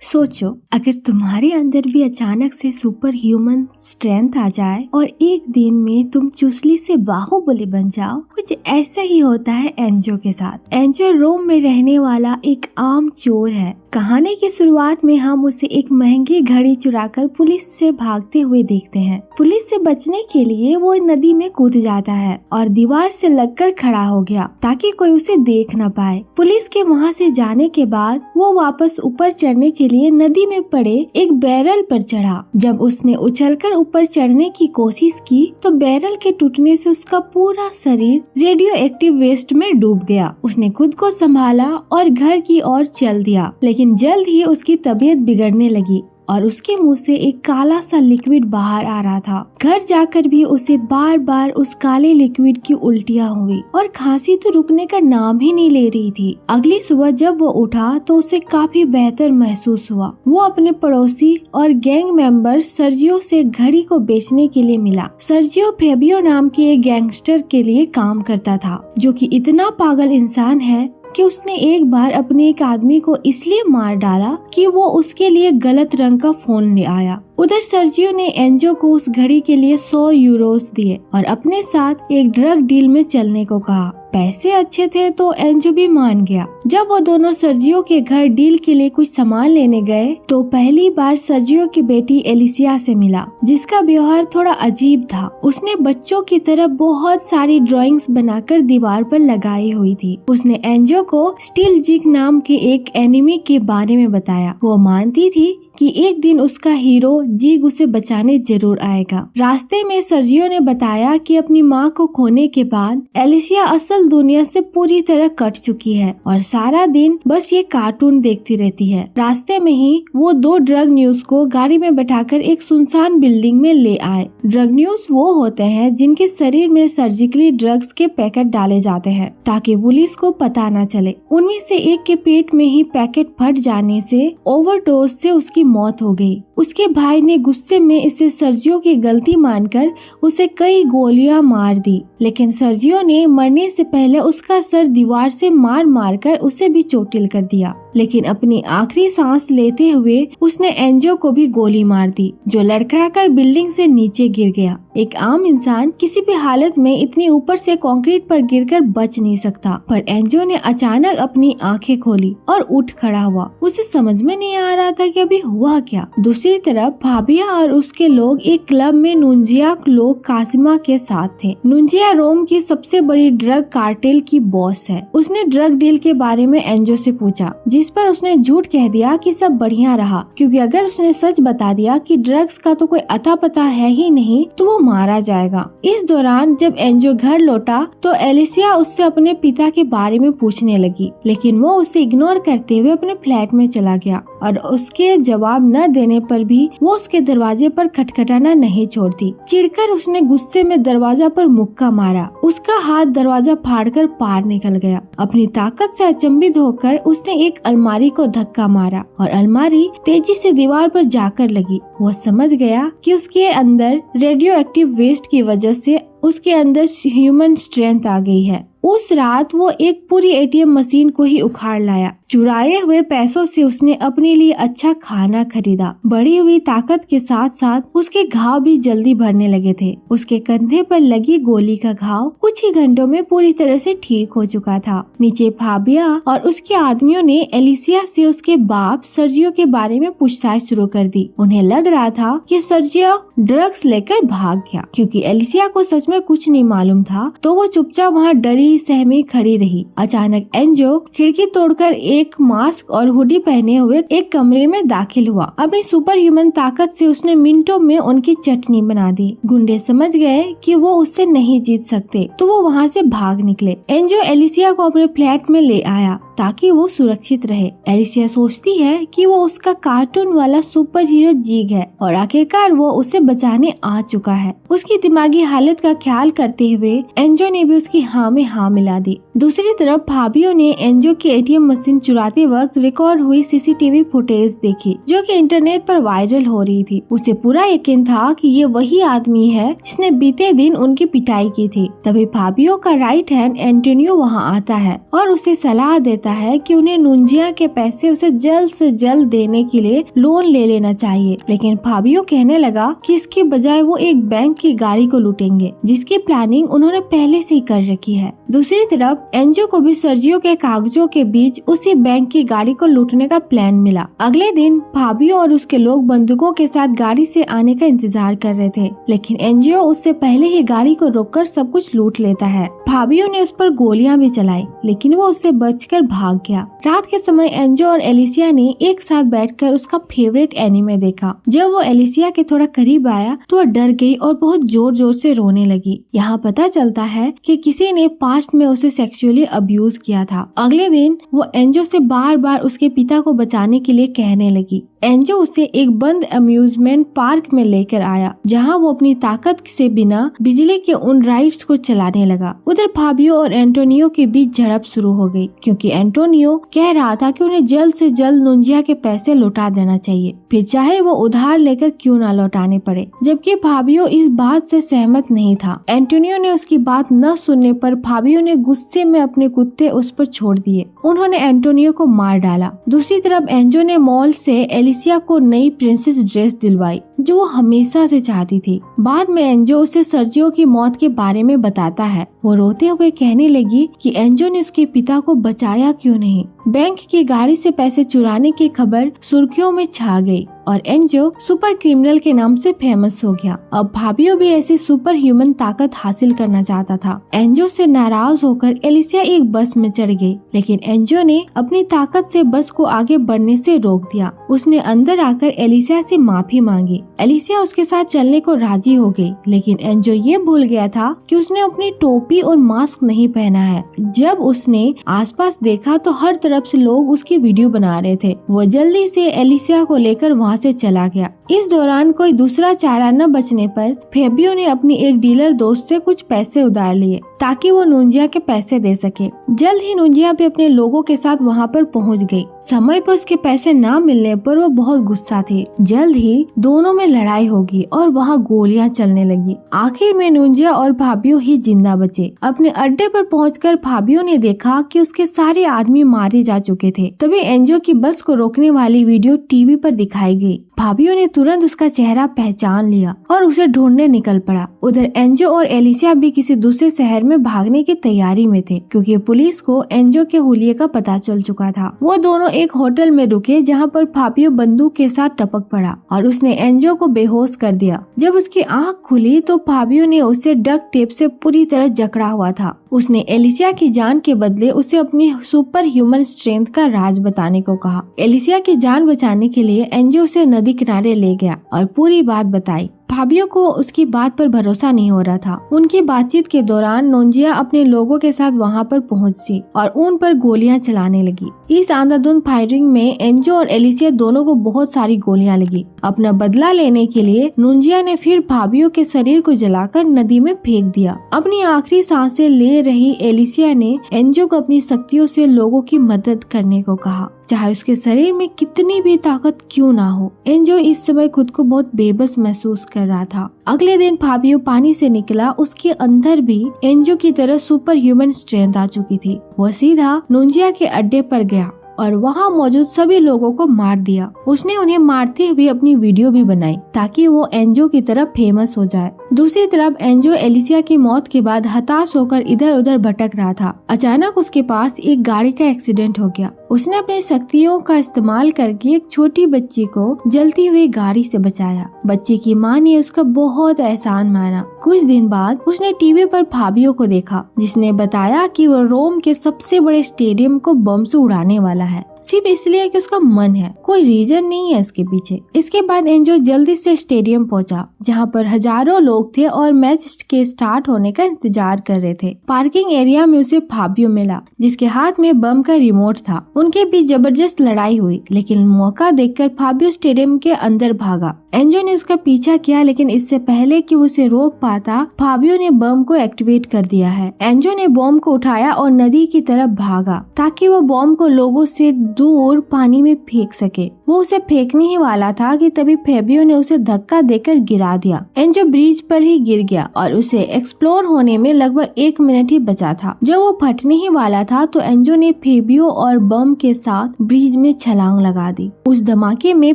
सोचो, अगर तुम्हारे अंदर भी अचानक से सुपर ह्यूमन स्ट्रेंथ आ जाए और एक दिन में तुम चुसली से बाहुबली बन जाओ। कुछ ऐसा ही होता है एंजो के साथ। एंजो रोम में रहने वाला एक आम चोर है। कहानी की शुरुआत में हम उसे एक महंगी घड़ी चुराकर पुलिस से भागते हुए देखते हैं। पुलिस से बचने के लिए वो नदी में कूद जाता है और दीवार से लगकर खड़ा हो गया ताकि कोई उसे देख न पाए। पुलिस के वहाँ से जाने के बाद वो वापस ऊपर चढ़ने के लिए नदी में पड़े एक बैरल पर चढ़ा। जब उसने उछलकर ऊपर चढ़ने की कोशिश की तो बैरल के टूटने से उसका पूरा शरीर रेडियो एक्टिव वेस्ट में डूब गया। उसने खुद को संभाला और घर की ओर चल दिया, लेकिन जल्द ही उसकी तबीयत बिगड़ने लगी और उसके मुंह से एक काला सा लिक्विड बाहर आ रहा था। घर जाकर भी उसे बार बार उस काले लिक्विड की उल्टियाँ हुई और खांसी तो रुकने का नाम ही नहीं ले रही थी। अगली सुबह जब वो उठा तो उसे काफी बेहतर महसूस हुआ। वो अपने पड़ोसी और गैंग मेंबर सर्जियो से घड़ी को बेचने के लिए मिला। सर्जियो फेबियो नाम के एक गैंगस्टर के लिए काम करता था, जो कि इतना पागल इंसान है कि उसने एक बार अपने एक आदमी को इसलिए मार डाला कि वो उसके लिए गलत रंग का फोन ले आया। उधर सर्जियो ने एंजो को उस घड़ी के लिए 100 यूरोस दिए और अपने साथ एक ड्रग डील में चलने को कहा। पैसे अच्छे थे तो एंजो भी मान गया। जब वो दोनों सर्जियो के घर डील के लिए कुछ सामान लेने गए तो पहली बार सर्जियो की बेटी एलिसिया से मिला, जिसका व्यवहार थोड़ा अजीब था। उसने बच्चों की तरह बहुत सारी ड्राइंग्स बनाकर दीवार पर लगाई हुई थी। उसने एंजो को स्टील जिग नाम के एक एनिमी के बारे में बताया। वो मानती थी कि एक दिन उसका हीरो जिग उसे बचाने जरूर आएगा। रास्ते में सर्जियो ने बताया कि अपनी माँ को खोने के बाद एलिसिया असल दुनिया से पूरी तरह कट चुकी है और सारा दिन बस ये कार्टून देखती रहती है। रास्ते में ही वो 2 ड्रग न्यूज को गाड़ी में बैठाकर एक सुनसान बिल्डिंग में ले आए। ड्रग न्यूज वो होते हैं जिनके शरीर में सर्जिकली ड्रग्स के पैकेट डाले जाते हैं ताकि पुलिस को पता न चले। उनमें से एक के पेट में ही पैकेट फट जाने से ओवरडोज से उसकी मौत हो गई। उसके भाई ने गुस्से में इसे सर्जियो की गलती मानकर उसे कई गोलियां मार दी, लेकिन सर्जियो ने मरने से पहले उसका सर दीवार से मार मार कर उसे भी चोटिल कर दिया। लेकिन अपनी आखिरी सांस लेते हुए उसने एंजो को भी गोली मार दी, जो लड़खड़ाकर बिल्डिंग से नीचे गिर गया। एक आम इंसान किसी भी हालत में इतनी ऊपर से कंक्रीट पर गिरकर बच नहीं सकता, पर एंजो ने अचानक अपनी आंखें खोली और उठ खड़ा हुआ। उसे समझ में नहीं आ रहा था कि अभी हुआ क्या। दूसरी तरफ फाबिया और उसके लोग एक क्लब में नुंजिया लोग कासिमा के साथ थे। नुंजिया रोम की सबसे बड़ी ड्रग कार्टेल की बॉस है। उसने ड्रग डील के बारे में एंजो से पूछा, जिस पर उसने झूठ कह दिया कि सब बढ़िया रहा, क्योंकि अगर उसने सच बता दिया कि ड्रग्स का तो कोई अता पता है ही नहीं तो वो मारा जाएगा। इस दौरान जब एंजो घर लौटा तो एलिसिया उससे अपने पिता के बारे में पूछने लगी, लेकिन वो उसे इग्नोर करते हुए अपने फ्लैट में चला गया और उसके जवाब न देने पर भी वो उसके दरवाजे पर खटखटाना नहीं छोड़ती। चिढ़कर उसने गुस्से में दरवाजा पर मुक्का मारा। उसका हाथ दरवाजा फाड़कर पार निकल गया। अपनी ताकत से अचंभित होकर उसने एक अलमारी को धक्का मारा और अलमारी तेजी से दीवार पर जाकर लगी। वो समझ गया कि उसके अंदर रेडियो एक्टिव वेस्ट की वजह से उसके अंदर ह्यूमन स्ट्रेंथ आ गई है। उस रात वो एक पूरी एटीएम मशीन को ही उखाड़ लाया। चुराए हुए पैसों से उसने अपने लिए अच्छा खाना खरीदा। बढ़ी हुई ताकत के साथ साथ उसके घाव भी जल्दी भरने लगे थे। उसके कंधे पर लगी गोली का घाव कुछ ही घंटों में पूरी तरह से ठीक हो चुका था। नीचे फाबिया और उसके आदमियों ने एलिसिया से उसके बाप सर्जियो के बारे में पूछताछ शुरू कर दी। उन्हें लग रहा था कि सर्जियो ड्रग्स लेकर भाग गया। क्योंकि एलिसिया को सच में कुछ नहीं मालूम था तो वो चुपचाप वहाँ डरी सहमी खड़ी रही। अचानक एंजो खिड़की तोड़कर एक मास्क और हुडी पहने हुए एक कमरे में दाखिल हुआ। अपनी सुपर ह्यूमन ताकत से उसने मिनटों में उनकी चटनी बना दी। गुंडे समझ गए कि वो उससे नहीं जीत सकते तो वो वहाँ से भाग निकले। एंजो एलिसिया को अपने फ्लैट में ले आया ताकि वो सुरक्षित रहे। एलिसिया सोचती है कि वो उसका कार्टून वाला सुपर हीरो जिग है और आखिरकार वो उसे बचाने आ चुका है। उसकी दिमागी हालत का ख्याल करते हुए एंजो ने भी उसकी हाँ में हाँ मिला दी। दूसरी तरफ फाबियो ने एंजो की एटीएम मशीन चुराते वक्त रिकॉर्ड हुई सीसीटीवी फुटेज देखी, जो कि इंटरनेट पर वायरल हो रही थी। उसे पूरा यकीन था कि ये वही आदमी है जिसने बीते दिन उनकी पिटाई की थी। तभी फाबियो का राइट हैंड एंटोनियो वहाँ आता है और उसे सलाह देता कहता है कि उन्हें नुंजिया के पैसे उसे जल्द से जल्द देने के लिए लोन ले लेना चाहिए, लेकिन फाबियो कहने लगा कि इसके बजाय वो एक बैंक की गाड़ी को लूटेंगे, जिसकी प्लानिंग उन्होंने पहले से ही कर रखी है। दूसरी तरफ एंजो को भी सर्जियो के कागजों के बीच उसी बैंक की गाड़ी को लूटने का प्लान मिला। अगले दिन फाबियो और उसके लोग बंदूकों के साथ गाड़ी से आने का इंतजार कर रहे थे, लेकिन एंजो उससे पहले ही गाड़ी को रोककर सब कुछ लूट लेता है। फाबियो ने उस पर गोलियां भी चलाई, लेकिन वो उससे बचकर भाग गया। रात के समय एंजो और एलिसिया ने एक साथ बैठकर उसका फेवरेट एनीमे देखा। जब वो एलिसिया के थोड़ा करीब आया तो वह डर गई और बहुत जोर जोर से रोने लगी। यहाँ पता चलता है कि किसी ने पास्ट में उसे सेक्सुअली अब्यूज किया था। अगले दिन वो एंजो से बार बार उसके पिता को बचाने के लिए कहने लगी। एंजो उसे एक बंद अम्यूजमेंट पार्क में लेकर आया, जहां वो अपनी ताकत से बिना बिजली के उन राइड्स को चलाने लगा। उधर फाबियो और एंटोनियो के बीच झड़प शुरू हो गई, क्योंकि एंटोनियो कह रहा था कि उन्हें जल्द से जल्द नुंजिया के पैसे लौटा देना चाहिए, फिर चाहे वो उधार लेकर क्यों ना लौटाने पड़े, जबकि फाबियो इस बात से सहमत नहीं था। एंटोनियो ने उसकी बात न सुनने पर फाबियो ने गुस्से में अपने कुत्ते उस पर छोड़ दिए। उन्होंने एंटोनियो को मार डाला। दूसरी तरफ एंजो ने मॉल से एलिसिया को नई प्रिंसेस ड्रेस दिलवाई, जो वो हमेशा से चाहती थी। बाद में एंजो उसे सर्जियो की मौत के बारे में बताता है। वो रोते हुए कहने लगी कि एंजो ने उसके पिता को बचाया क्यों नहीं। बैंक की गाड़ी से पैसे चुराने की खबर सुर्खियों में छा गई और एंजो सुपर क्रिमिनल के नाम से फेमस हो गया। अब फाबियो भी ऐसी सुपर ह्यूमन ताकत हासिल करना चाहता था। एंजो से नाराज होकर एलिसिया एक बस में चढ़ गई, लेकिन एंजो ने अपनी ताकत से बस को आगे बढ़ने से रोक दिया। उसने अंदर आकर एलिसिया से माफी मांगी। एलिसिया उसके साथ चलने को राजी हो गई, लेकिन एंजो ये भूल गया था कि उसने अपनी टोपी और मास्क नहीं पहना है। जब उसने आसपास देखा तो हर तरफ से लोग उसकी वीडियो बना रहे थे। वो जल्दी से एलिसिया को लेकर वहाँ से चला गया। इस दौरान कोई दूसरा चारा न बचने पर फेबियो ने अपनी एक डीलर दोस्त से कुछ पैसे उधार लिए ताकि वो नुंजिया के पैसे दे सके। जल्द ही नुंजिया भी अपने लोगों के साथ वहाँ पर पहुँच गई। समय पर उसके पैसे न मिलने पर वो बहुत गुस्सा थी। जल्द ही दोनों में लड़ाई होगी और वहाँ गोलियां चलने लगी। आखिर में नुंजिया और फाबियो ही जिंदा बचे। अपने अड्डे पर पहुंचकर फाबियो ने देखा कि उसके सारे आदमी मारे जा चुके थे। तभी एंजो की बस को रोकने वाली वीडियो टीवी पर दिखाई गई। फाबियो ने तुरंत उसका चेहरा पहचान लिया और उसे ढूंढने निकल पड़ा। उधर एंजो और एलिसिया भी किसी दूसरे शहर में भागने की तैयारी में थे, क्योंकि पुलिस को एंजो के हुलिये का पता चल चुका था। वो दोनों एक होटल में रुके, जहां पर फाबियो बंदूक के साथ टपक पड़ा और उसने एंजो को बेहोश कर दिया। जब उसकी आंख खुली तो फाबियो ने उसे डक टेप से पूरी तरह जकड़ा हुआ था। उसने एलिसिया की जान के बदले उसे अपनी सुपर ह्यूमन स्ट्रेंथ का राज बताने को कहा। एलिसिया की जान बचाने के लिए एंजो उसे नदी किनारे ले गया और पूरी बात बताई। फाबियो को उसकी बात पर भरोसा नहीं हो रहा था। उनकी बातचीत के दौरान नुंजिया अपने लोगों के साथ वहां पर पहुंची और उन पर गोलियां चलाने लगी। इस आंधाधुंध फायरिंग में एंजो और एलिसिया दोनों को बहुत सारी गोलियां लगी। अपना बदला लेने के लिए नुंजिया ने फिर फाबियो के शरीर को जलाकर नदी में फेंक दिया। अपनी आखिरी सांसें ले रही एलिसिया ने एंजो को अपनी शक्तियों से लोगों की मदद करने को कहा, चाहे उसके शरीर में कितनी भी ताकत क्यों ना हो। एंजो इस समय खुद को बहुत बेबस महसूस कर रहा था। अगले दिन फाबियो पानी से निकला। उसके अंदर भी एंजो की तरह सुपर ह्यूमन स्ट्रेंथ आ चुकी थी। वो सीधा नुंजिया के अड्डे पर गया और वहाँ मौजूद सभी लोगों को मार दिया। उसने उन्हें मारते हुए अपनी वीडियो भी बनाई ताकि वो एंजो की तरह फेमस हो जाए। दूसरी तरफ एंजो एलिसिया की मौत के बाद हताश होकर इधर उधर भटक रहा था। अचानक उसके पास एक गाड़ी का एक्सीडेंट हो गया। उसने अपनी शक्तियों का इस्तेमाल करके एक छोटी बच्ची को जलती हुई गाड़ी से बचाया। बच्ची की माँ ने उसका बहुत एहसान माना। कुछ दिन बाद उसने टीवी पर फाबियो को देखा, जिसने बताया कि वो रोम के सबसे बड़े स्टेडियम को बम से उड़ाने वाला है, सिर्फ इसलिए कि उसका मन है। कोई रीजन नहीं है इसके पीछे। इसके बाद एंजो जल्दी से स्टेडियम पहुंचा, जहां पर हजारों लोग थे और मैच के स्टार्ट होने का इंतजार कर रहे थे। पार्किंग एरिया में उसे फाबियो मिला, जिसके हाथ में बम का रिमोट था। उनके बीच जबरदस्त लड़ाई हुई, लेकिन मौका देखकर फाबियो स्टेडियम के अंदर भागा। एंजो ने उसका पीछा किया, लेकिन इससे पहले कि वो उसे रोक पाता, फाबियो ने बम को एक्टिवेट कर दिया है। एंजो ने बम को उठाया और नदी की तरफ भागा ताकि वो बम को लोगों से दूर पानी में फेंक सके। वो उसे फेंकने ही वाला था कि तभी फाबियो ने उसे धक्का देकर गिरा दिया। एंजो ब्रिज पर ही गिर गया और उसे एक्सप्लोर होने में लगभग 1 मिनट ही बचा था। जब वो फटने ही वाला था तो एंजो ने फाबियो और बम के साथ ब्रिज में छलांग लगा दी। उस धमाके में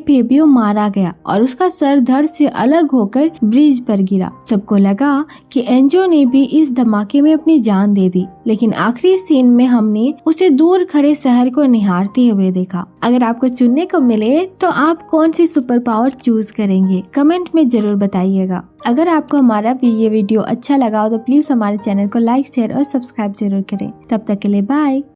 फाबियो मारा गया और उसका सर धड़ से अलग होकर ब्रिज पर गिरा। सबको लगा कि एंजो ने भी इस धमाके में अपनी जान दे दी, लेकिन आखिरी सीन में हमने उसे दूर खड़े शहर को निहारते हुए देखा। अगर आपको चुनने को मिले तो आप कौन सी सुपर पावर चूज करेंगे? कमेंट में जरूर बताइएगा। अगर आपको हमारा ये वीडियो अच्छा लगा हो तो प्लीज हमारे चैनल को लाइक, शेयर और सब्सक्राइब जरूर करें। तब तक के लिए बाय।